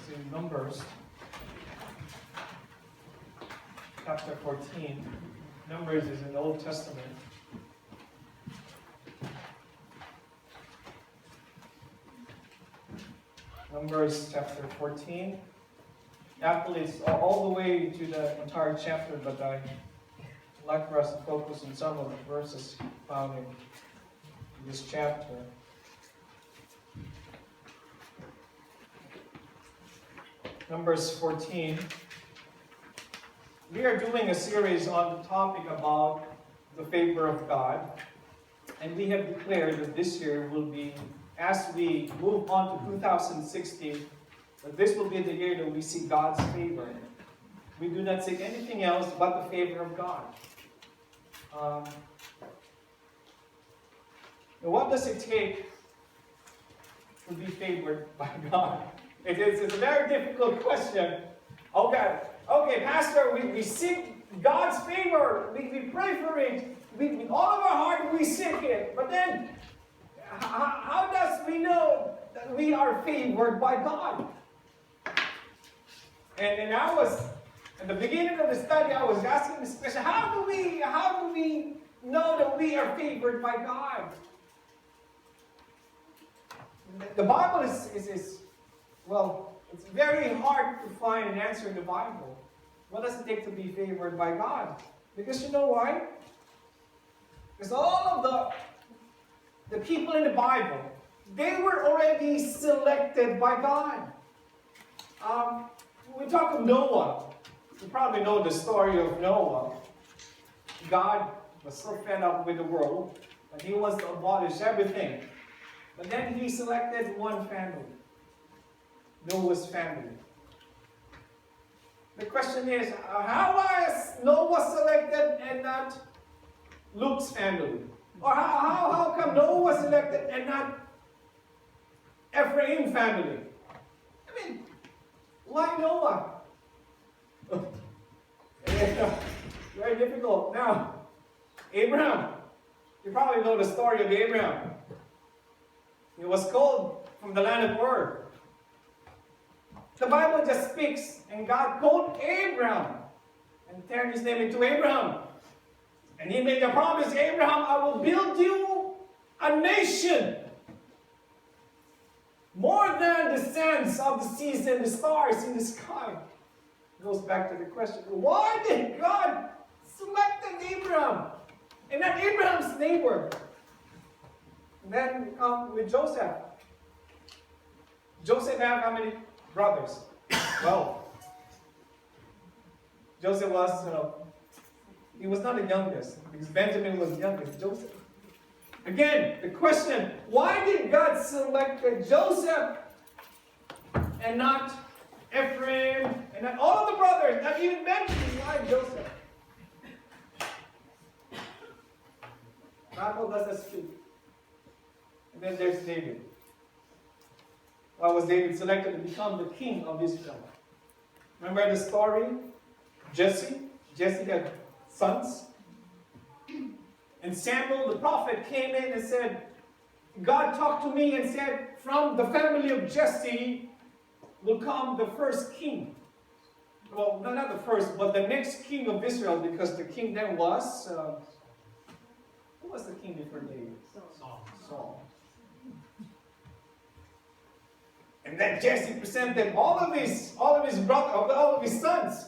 is in Numbers, chapter 14. Numbers is in the Old Testament. Numbers chapter 14. Actually, it's all the way to the entire chapter, but I'd like for us to focus on some of the verses found in this chapter. Numbers 14. We are doing a series on the topic about the favor of God. And we have declared that this year will be, as we move on to 2016, that this will be the year that we see God's favor. We do not seek anything else but the favor of God. What does it take to be favored by God? It's a very difficult question. Okay, Pastor, we seek God's favor. We pray for it. With all of our heart, we seek it. But then, how does we know that we are favored by God? And I was, at the beginning of the study, I was asking this question, how do we know that we are favored by God? The Bible is well, it's very hard to find an answer in the Bible. What does it take to be favored by God? Because you know why? Because all of the people in the Bible, they were already selected by God. We talk of Noah. You probably know the story of Noah. God was so fed up with the world that he wants to abolish everything. But then he selected one family. Noah's family. The question is, how was Noah selected and not Luke's family? Or how come Noah was selected and not Ephraim's family? I mean, why Noah? Very difficult. Now, Abraham. You probably know the story of Abraham. He was called from the land of Ur. The Bible just speaks, and God called Abraham and turned his name into Abraham. And he made a promise, Abraham, I will build you a nation more than the sands of the seas and the stars in the sky. It goes back to the question, why did God select Abraham and not Abraham's neighbor? And then we come with Joseph. Joseph had how many brothers? Well, Joseph was, he was not the youngest, because Benjamin was the youngest, Joseph. Again, the question, why did God select Joseph and not Ephraim, and not all of the brothers, not even Benjamin? Why Joseph? The Bible doesn't speak. And then there's David. Why was David selected to become the king of Israel? Remember the story? Jesse had sons. And Samuel the prophet came in and said, God talked to me and said, from the family of Jesse will come the first king. Well, not the first, but the next king of Israel, because the king then was, who was the king before David? Saul. And then Jesse presented all of his brothers, all of his sons.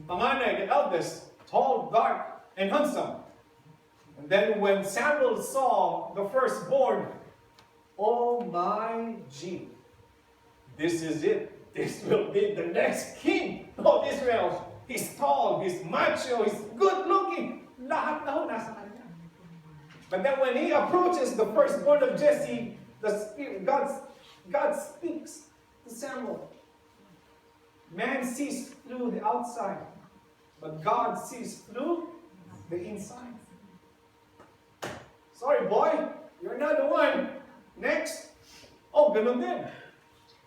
Panganay, the eldest, tall, dark, and handsome. And then when Samuel saw the firstborn, oh my gee, this is it. This will be the next king of Israel. He's tall, he's macho, he's good looking. Lahat na ho nasa kanya. But then when he approaches the firstborn of Jesse, the Spirit, God speaks to Samuel. Man sees through the outside, but God sees through the inside. Sorry, boy, you're not the one. Next. Oh, ganun din.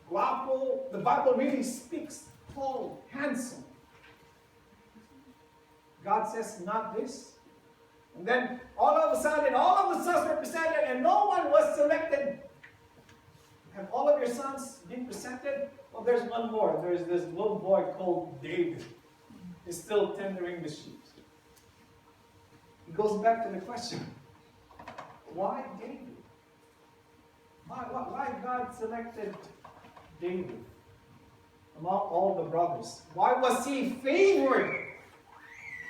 Guapo. The Bible really speaks. Tall, handsome. God says, not this. And then, all of a sudden, all of the sons were presented, and no one was selected. Have all of your sons been presented? Well, there's one more. There's this little boy called David. He's still tendering the sheep. He goes back to the question, why David? Why God selected David among all the brothers? Why was he favored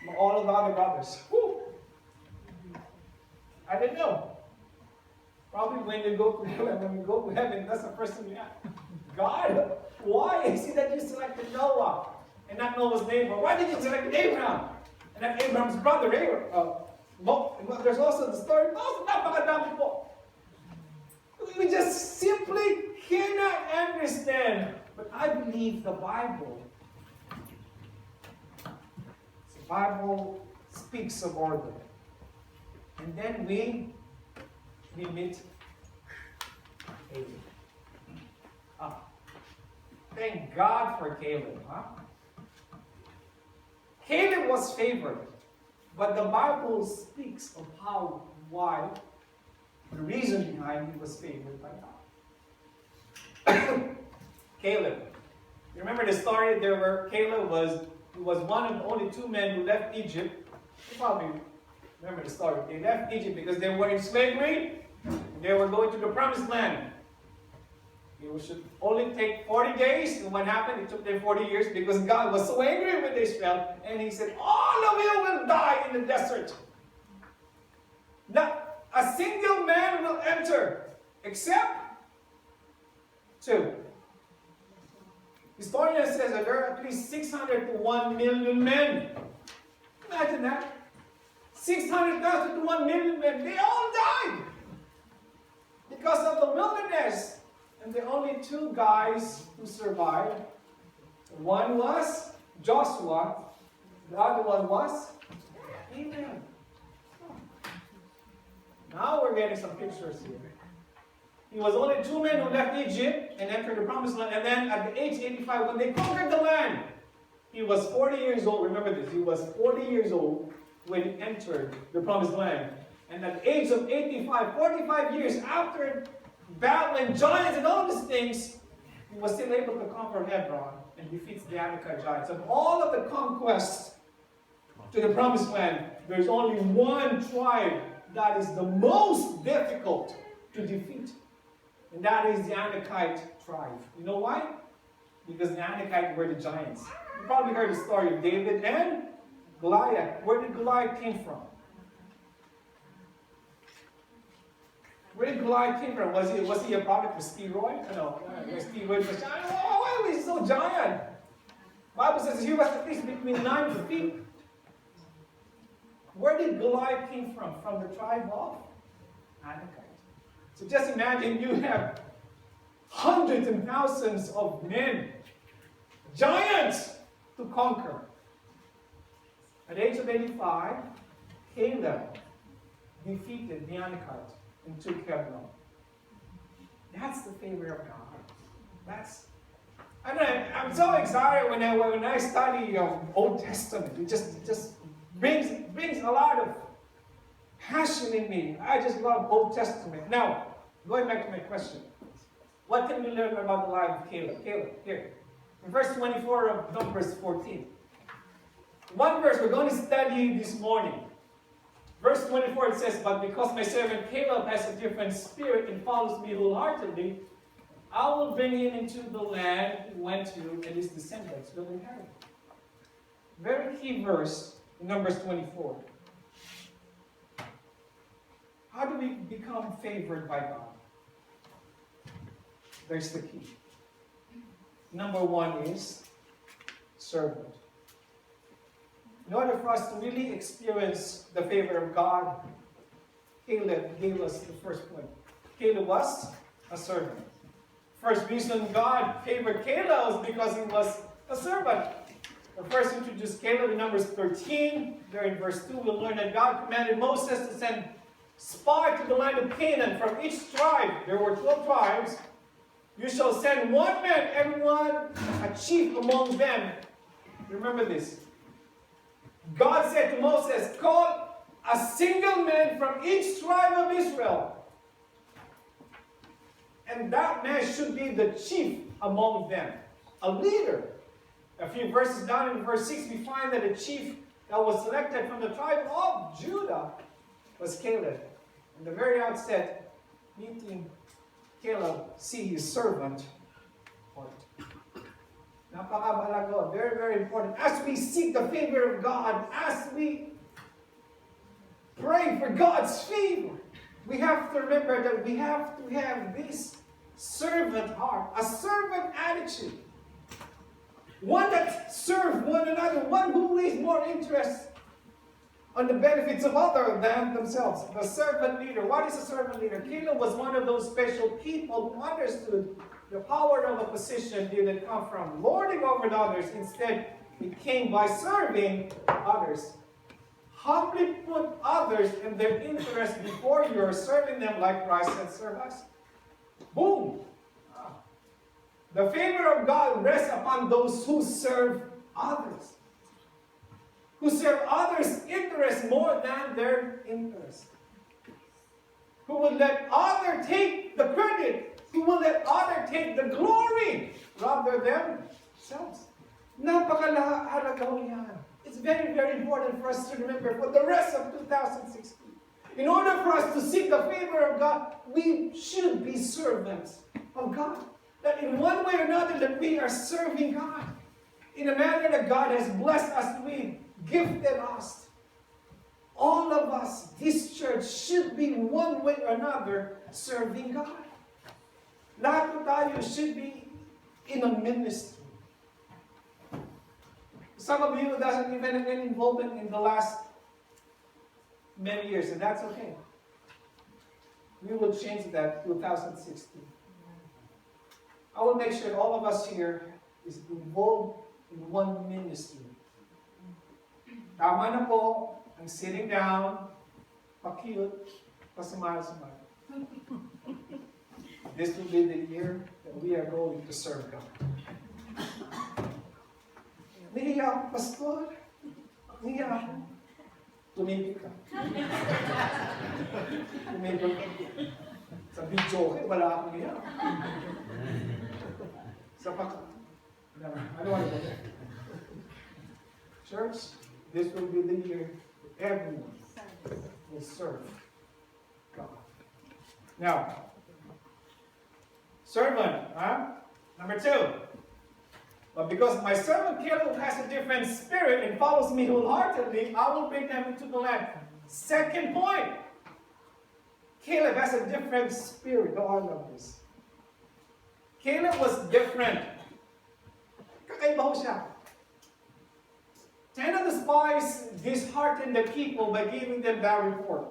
among all of the other brothers? Whew. I didn't know. Probably when you go to heaven, that's the first thing you ask. God, why is it that you selected Noah and not Noah's neighbor? Why did you select Abraham and not Abraham's brother? There's also the story of napakadami po. We just simply cannot understand. But I believe the Bible speaks of order. And then we meet Caleb. Thank God for Caleb. Caleb was favored. But the Bible speaks of why, the reason behind he was favored by God. Caleb. You remember the story there where Caleb was one of the only two men who left Egypt. You probably remember the story. They left Egypt because they were in slavery. And they were going to the promised land. It should only take 40 days. And what happened? It took them 40 years because God was so angry with Israel. And he said, all of you will die in the desert. Not a single man will enter except two. Historian says that there are at least 600 to 1 million men. Imagine that. 600,000 to 1 million men. They all died because of the wilderness. And the only two guys who survived, one was Joshua, the other one was Abraham. Now we're getting some pictures here. He was only two men who left Egypt and entered the promised land. And then at the age 85, when they conquered the land, he was 40 years old. Remember this. He was 40 years old when he entered the promised land. And at the age of 85, 45 years after battling giants and all these things, he was still able to conquer Hebron and defeats the Anakite giants. Of all of the conquests to the promised land, there's only one tribe that is the most difficult to defeat. And that is the Anakite tribe. You know why? Because the Anakite were the giants. You probably heard the story of David and Goliath. Where did Goliath came from? Where did Goliath came from? Was he a product of steroid? No, steroid was giant. Oh, why was he so giant? The Bible says he was at least between 9 feet. Where did Goliath came from? From the tribe of Anakite. So just imagine you have hundreds and thousands of men, giants, to conquer. At the age of 85, Caleb defeated the Anakite and took Hebron. That's the favor of God. I'm so excited when I study Old Testament. It just brings a lot of passion in me. I just love Old Testament. Now, going back to my question. What can we learn about the life of Caleb? Caleb, here. In verse 24 of Numbers 14. One verse we're going to study this morning. Verse 24 it says, but because my servant Caleb has a different spirit and follows me wholeheartedly, I will bring him into the land he went to and his descendants will inherit. Very key verse in Numbers 24. How do we become favored by God? There's the key. Number one is servant. In order for us to really experience the favor of God, Caleb gave us the first point. Caleb was a servant. First reason God favored Caleb was because he was a servant. The first introduced Caleb in Numbers 13. There in verse 2, we'll learn that God commanded Moses to send spies to the land of Canaan from each tribe. There were 12 tribes. You shall send one man, everyone a chief among them. Remember this. God said to Moses, call a single man from each tribe of Israel. And that man should be the chief among them. a leader. A few verses down in verse 6, we find that a chief that was selected from the tribe of Judah was Caleb. In the very outset, meeting Caleb, see his servant heart. Napakabalaga, very, very important. As we seek the favor of God, as we pray for God's favor, we have to remember that we have to have this servant heart, a servant attitude. One that serves one another, one who is more interested on the benefits of others than themselves. The servant leader. What is a servant leader? Caleb was one of those special people who understood the power of a position didn't come from lording over others. Instead, it came by serving others. Humbly put others and their interests before you are serving them like Christ has served us. Boom! The favor of God rests upon those who serve others. Who serve others' interests more than their interests. Who will let others take the credit. Who will let others take the glory rather than themselves. Napakahalaga yan. It's very, very important for us to remember for the rest of 2016. In order for us to seek the favor of God, we should be servants of God. That in one way or another that we are serving God. In a manner that God has blessed us with, gifted us. All of us, this church, should be one way or another serving God. Lahat po tayo should be in a ministry. Some of you doesn't even have any involvement in the last many years, and that's okay. We will change that 2016. I will make sure all of us here is involved in one ministry. Tama na po ang sitting down, pa-cute, pa-smile-smile. This will be the year that we are going to serve God. Niya ako, Pastor. Niya ako. Tumibig ka. Tumibig ka. Sa video, wala akong niya. Sa ano? Church, this will be the year everyone will serve God. Now, servant, Number 2. But because my servant Caleb has a different spirit and follows me wholeheartedly, I will bring them into the land. Second point. Caleb has a different spirit. Oh, I love this. Caleb was different. Kakaiba ho siya. 10 of the spies disheartened the people by giving them bad report.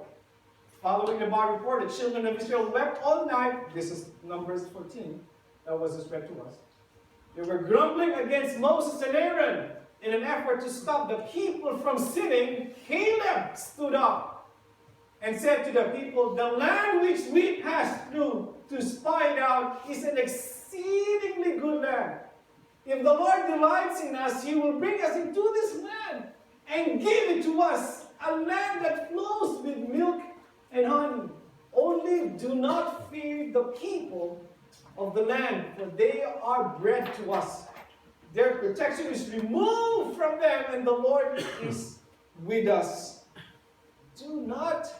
Following the bad report, the children of Israel wept all night. This is Numbers 14. That was just read to us. They were grumbling against Moses and Aaron. In an effort to stop the people from sinning, Caleb stood up and said to the people, "The land which we passed through to spy it out is an exceedingly good land. If the Lord delights in us, He will bring us into this land and give it to us, a land that flows with milk and honey. Only do not fear the people of the land, for they are bread to us. Their protection is removed from them, and the Lord is with us. Do not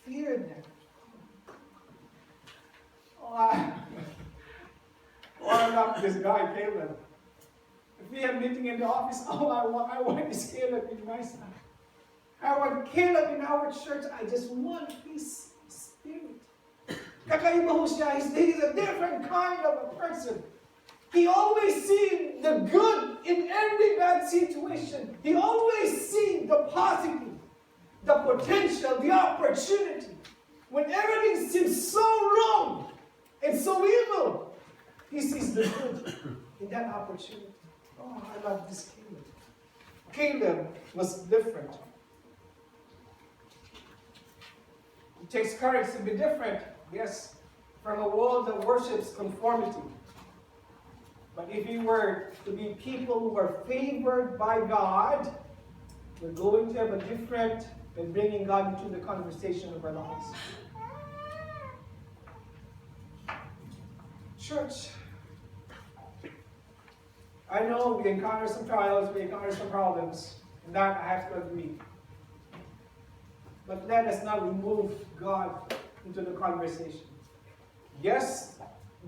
fear them." I love this guy, Caleb. If we have meeting in the office, I want this Caleb in my side. I want Caleb in our church. I just want his spirit. Kakaiba ho siya. He's a different kind of a person. He always sees the good in every bad situation. He always sees the positive, the potential, the opportunity. When everything seems so wrong and so evil, he sees the good in that opportunity. Oh, I love this Caleb. Caleb was different. It takes courage to be different. Yes, from a world that worships conformity. But if we were to be people who are favored by God, we're going to have a different and bringing God into the conversation of our lives. Church, I know we encounter some trials, we encounter some problems, and that I have to agree. But let us not remove God into the conversation. Yes,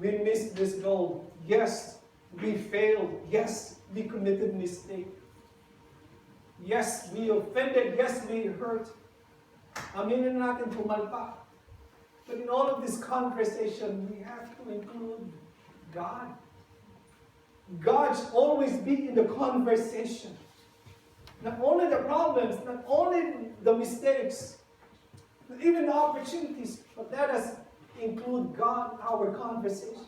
we missed this goal. Yes, we failed. Yes, we committed mistake. Yes, we offended. Yes, we hurt. Aminin natin pumalpak. But in all of this conversation, we have to include God. God should always be in the conversation. Not only the problems, not only the mistakes, not even the opportunities, but let us include God in our conversation.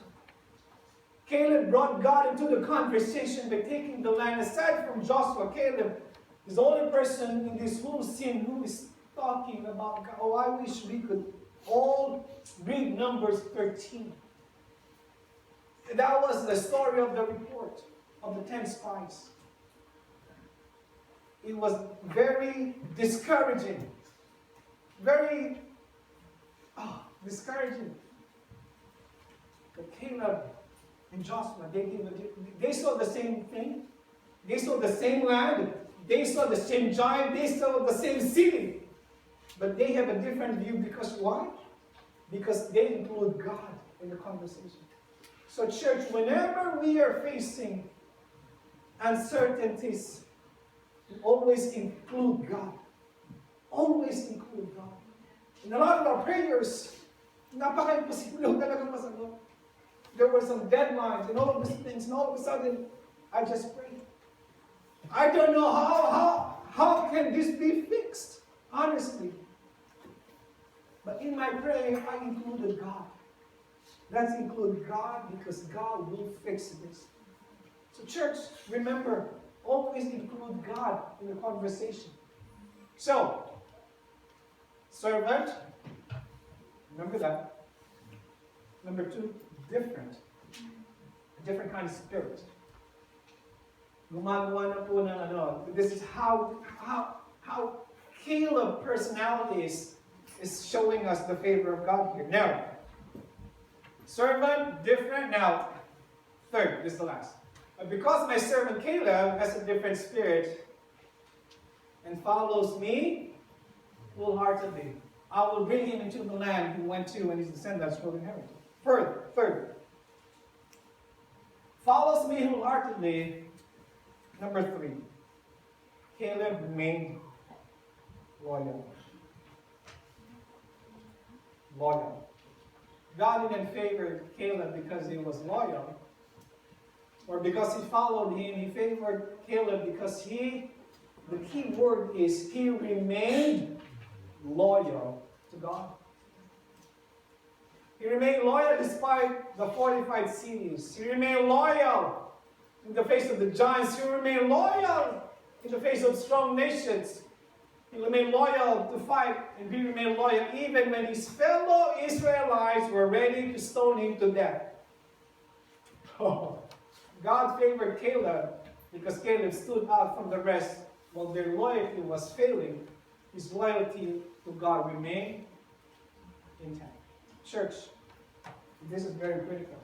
Caleb brought God into the conversation by taking the land. Aside from Joshua, Caleb is the only person in this whole scene who is talking about God. Oh, I wish we could all read Numbers 13. That was the story of the report of the 10 spies. It was very discouraging. Very discouraging. But Caleb and Joshua, they saw the same thing. They saw the same land. They saw the same giant. They saw the same city. But they have a different view because why? Because they include God in the conversation. So church, whenever we are facing uncertainties, always include God. Always include God. In a lot of our prayers, napaka-imposible talagang masagot. There were some deadlines and all of these things, and all of a sudden, I just prayed. I don't know how can this be fixed, honestly. But in my prayer, I included God. Let's include God because God will fix this. So church, remember, always include God in the conversation. So, servant, remember that. Number 2, different. A different kind of spirit. Gumagawa na po ng ano. This is how Caleb's personality is showing us the favor of God here. Now, servant, different. Now, third, this is the last. Because my servant Caleb has a different spirit and follows me wholeheartedly, I will bring him into the land he went to and his descendants will inherit. Third, follows me wholeheartedly. Number 3, Caleb remained loyal. Loyal. God didn't favor Caleb because he was loyal, or because he followed him. He favored Caleb because the key word is he remained loyal to God. He remained loyal despite the fortified cities. He remained loyal in the face of the giants. He remained loyal in the face of strong nations. He remained loyal to fight, and he remained loyal even when his fellow Israelites were ready to stone him to death. Oh, God favored Caleb because Caleb stood out from the rest while their loyalty was failing. His loyalty to God remained intact. Church, this is very critical.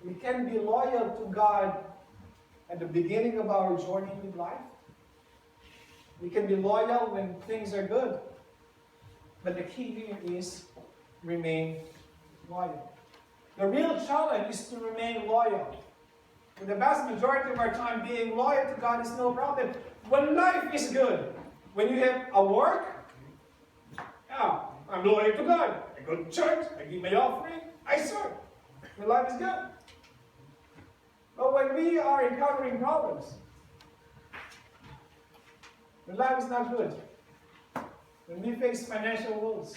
We can be loyal to God at the beginning of our journey with life. We can be loyal when things are good. But the key here is remain loyal. The real challenge is to remain loyal. With the vast majority of our time being loyal to God is no problem. When life is good, when you have a work, yeah, I'm loyal to God. I go to church, I give my offering, I serve. My life is good. But when we are encountering problems, when life is not good, when we face financial woes,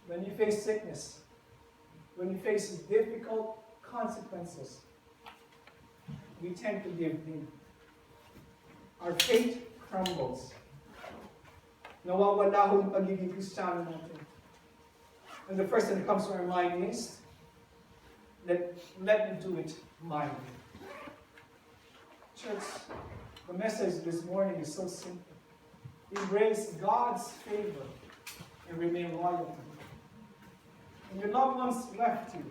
when we face sickness, when we face difficult consequences, we tend to give in. Our faith crumbles. Nawawala ho yung pagiging Kristiyano natin. And the first thing that comes to our mind is, let me do it my way. Church, the message this morning is so simple. Embrace God's favor and remain loyal to Him. When your loved ones left you,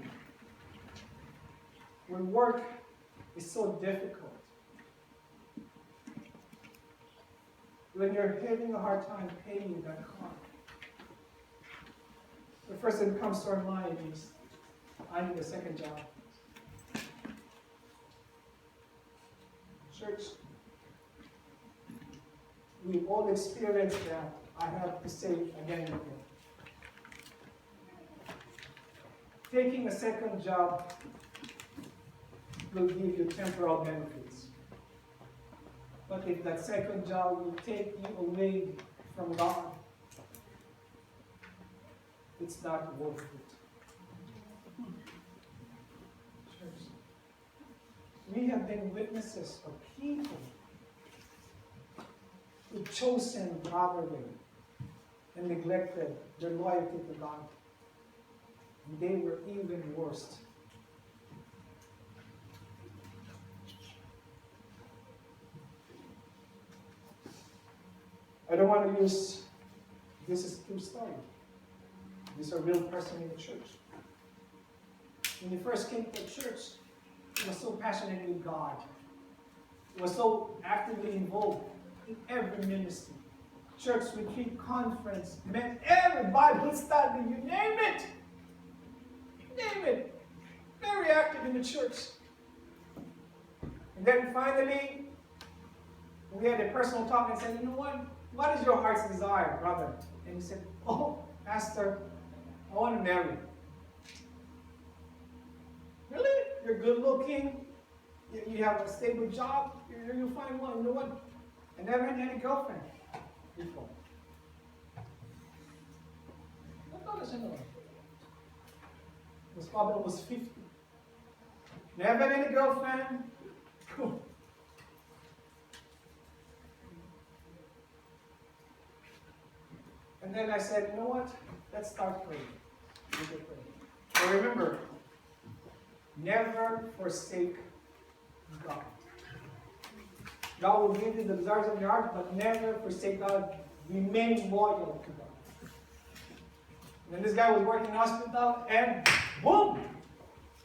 when work is so difficult. When you're having a hard time paying that card, the first thing that comes to our mind is, I need a second job. Church, we've all experienced that. I have to say again and again. Taking a second job will give you temporal benefits. But if that second job will take you away from God, it's not worth it. Church, we have been witnesses of people who've chosen the other way and neglected their loyalty to God. And they were even worse. I don't want to use this as a true story. This is a real person in the church. When he first came to the church, he was so passionate with God. He was so actively involved in every ministry. Church retreat, conference, met every Bible study, you name it. Name it. Very active in the church. And then finally, we had a personal talk and said, you know what is your heart's desire, brother? And he said, oh, Pastor, I want to marry. Really? You're good looking. You have a stable job. You'll find one. You know what? I never had any girlfriend before. I thought I said no. Was probably almost 50. Never had any girlfriend. Cool. And then I said, you know what? Let's start praying. So remember, never forsake God. God will give you the desires of your heart, but never forsake God. Remain loyal to God. And then this guy was working in the hospital, and boom!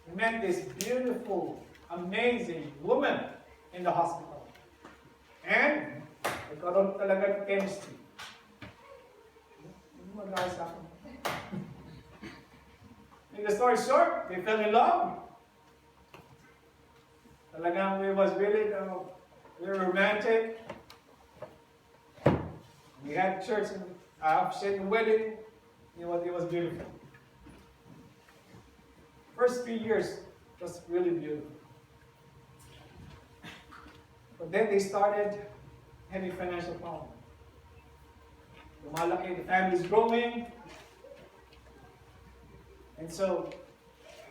He met this beautiful, amazing woman in the hospital. And nagkaroon talaga ng chemistry. In the story short, they fell in love. Talagang it was really romantic. We had church and officiated wedding. It was beautiful. First 3 years was really beautiful. But then they started having financial problems. Lumalaki, the family is growing. And so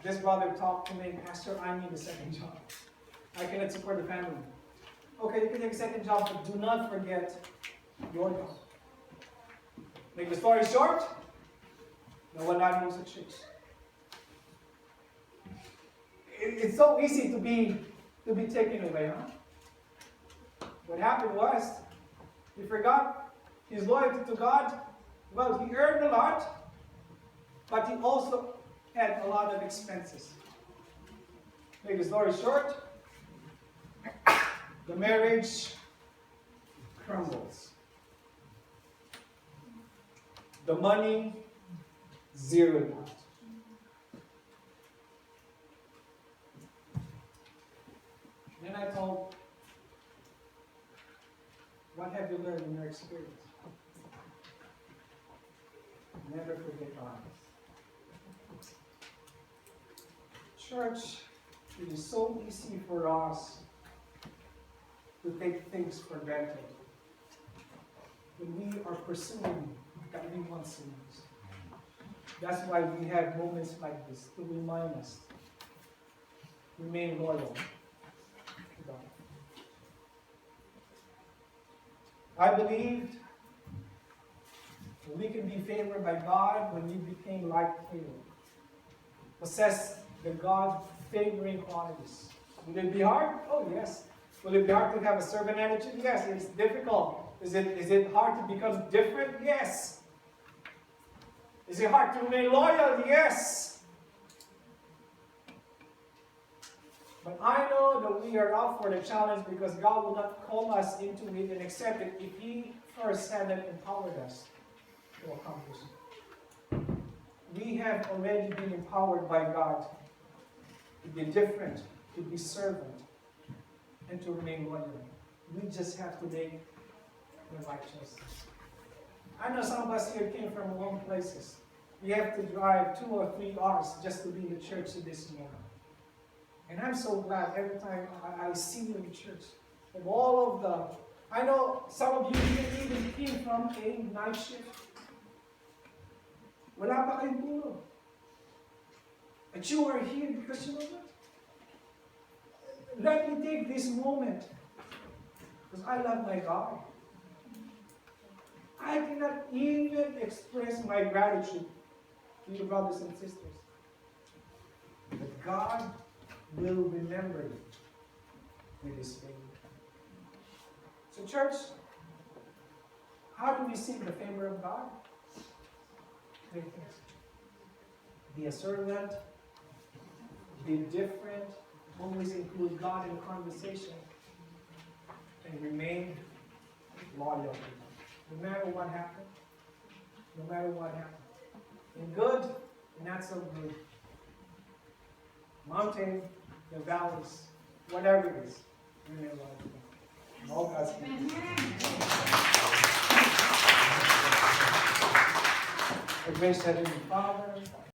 this brother talked to me, Pastor, I need a second job. I cannot support the family. Okay, you can take a second job, but do not forget your job. Make the story short, no one knows the church. It's so easy to be taken away, huh? What happened was, he forgot his loyalty to God. Well, he earned a lot, but he also had a lot of expenses. Make the story short, the marriage crumbles. The money zeroed out. Then I told, what have you learned in your experience? Never forget God. Church, it is so easy for us to take things for granted when we are pursuing that we want to lose. That's why we have moments like this to remind us, remain loyal to God. I believed we can be favored by God when we became like Him, possess the God-favoring qualities. Will it be hard? Oh, yes. Will it be hard to have a servant attitude? Yes. It's difficult. Is it hard to become different? Yes. Is it hard to remain loyal? Yes. But I know that we are up for the challenge because God will not call us into it and accept it if He first hadn't empowered us to accomplish it. We have already been empowered by God to be different, to be servant, and to remain loyal. We just have to make the right choices. I know some of us here came from long places. We have to drive 2 or 3 hours just to be in the church this morning. And I'm so glad every time I see you in the church. And all of the, I know some of you even came from a night shift. Wala pa kayong tulog. But you are here because you know what? Let me take this moment because I love my God. I cannot even express my gratitude to you, brothers and sisters. But God will remember you with His favor. So, church, how do we seek the favor of God? Three things. Be a servant, be different, always include God in conversation, and remain loyal to Him. No matter what happens, no matter what happens. In good and not so good. Mountain, the valleys, whatever it is, remain loyal to Him. All God's people. Our gracious Heavenly Father,